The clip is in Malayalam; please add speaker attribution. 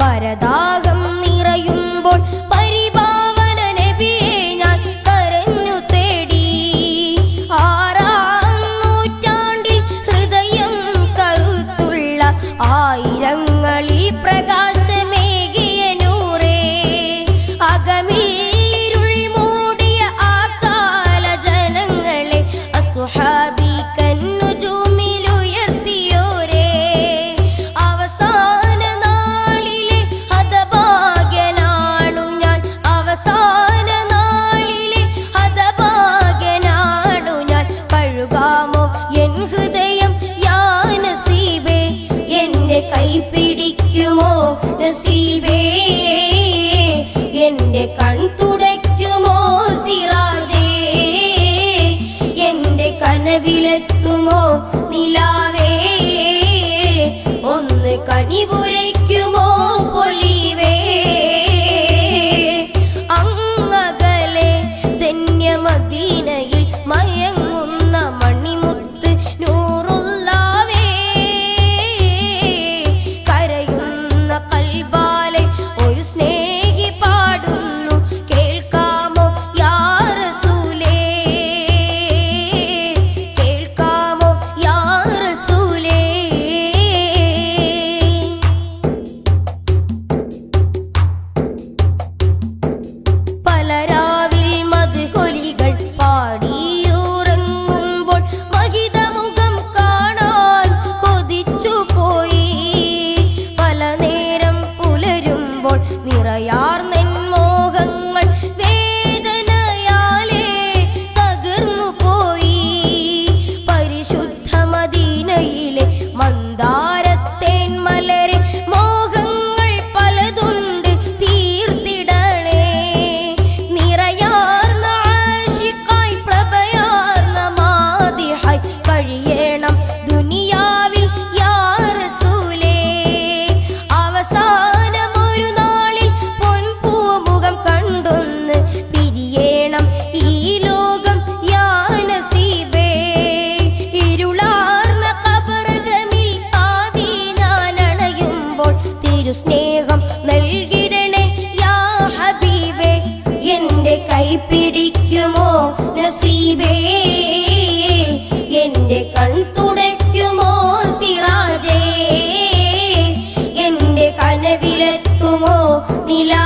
Speaker 1: പരദാഹം നിറയുമ്പോൾ പരിപാവന നബിയെ ഞാൻ കരഞ്ഞു തേടി. 6-ാം നൂറ്റാണ്ടിൽ ഹൃദയം കരുത്തുള്ള ആയിരങ്ങളിൽ പ്രകാശമേകിയ നൂറേ, അകമിരുൾ മൂടിയ ആ കാല ജനങ്ങളെ അസ്ഹാബി കന്നുജൂമിലുയർത്തിയോരേ, അവസാന നാളിലെ ഹതഭാഗ്യനാണു ഞാൻ, അവസാന നാളിലെ ഹതഭാഗ്യനാണു ഞാൻ. കഴുകാമോ എൻ ഹൃദയം യാ നസീബേ, എന്റെ കൈ പിടിക്കുമോ നസീബേ, എന്റെ കൺ തുടയ്ക്കുമോ സിറാജേ, എന്റെ കനവിലെത്തുമോ നിലാവേ, ഒന്ന് കനിപുരയ്ക്കുമോ പൊലിവേ. അങ്ങകലെ ധന്യമദീനയിൽ മയങ്ങുന്ന മണിമുത്ത് നൂറുല്ലാവേ, കരയുന്ന കൽബാലെ ഒരു സ്നേഹി പാടുന്നു കേൾക്കാമോ യാ റസൂലേ, കേൾക്കാമോ യാ റസൂലേ. പലരാവിൽ മദ്ഹൊലികൾ പാടിയുറങ്ങുമ്പോൾ മഹിതമുഖം കാണാൻ കൊതിച്ചുപോയി. പല നേരം പുലരുമ്പോൾ നിറയാർന്നെൻ മോഹങ്ങൾ വേദനയാലേ തകർന്നു പോയി. പരിശുദ്ധ മദീനയിലെ മന്ദാരത്തേൻ മലരെ മോഹങ്ങൾ പലതുണ്ട് തീർത്തിടണേ. നിറയാർന്ന ആശിഖായി പ്രഭയാർന്ന മാദിഹായി കഴിയണം ദുനിയാവിൽ യാ റസൂലേ. അവസാനമൊരു നാളിൽ പൊൻപൂമുഖം കണ്ടൊന്ന് പിരിയേണം ഈ ലോകം യാ നസീബേ. ഇരുളാർന്ന ഖബറകമിൽ ആദി ഞാൻ അണയുമ്പോൾ തിരുസ്നേഹം നൽകിടണേ യാ ഹബീബേ, എന്റെ കൈ പിടിക്കുമോ നസീബേ, എന്റെ കൺ തുടയ്ക്കുമോ സിറാജേ, എന്റെ കനവിലെത്തുമോ നിലാ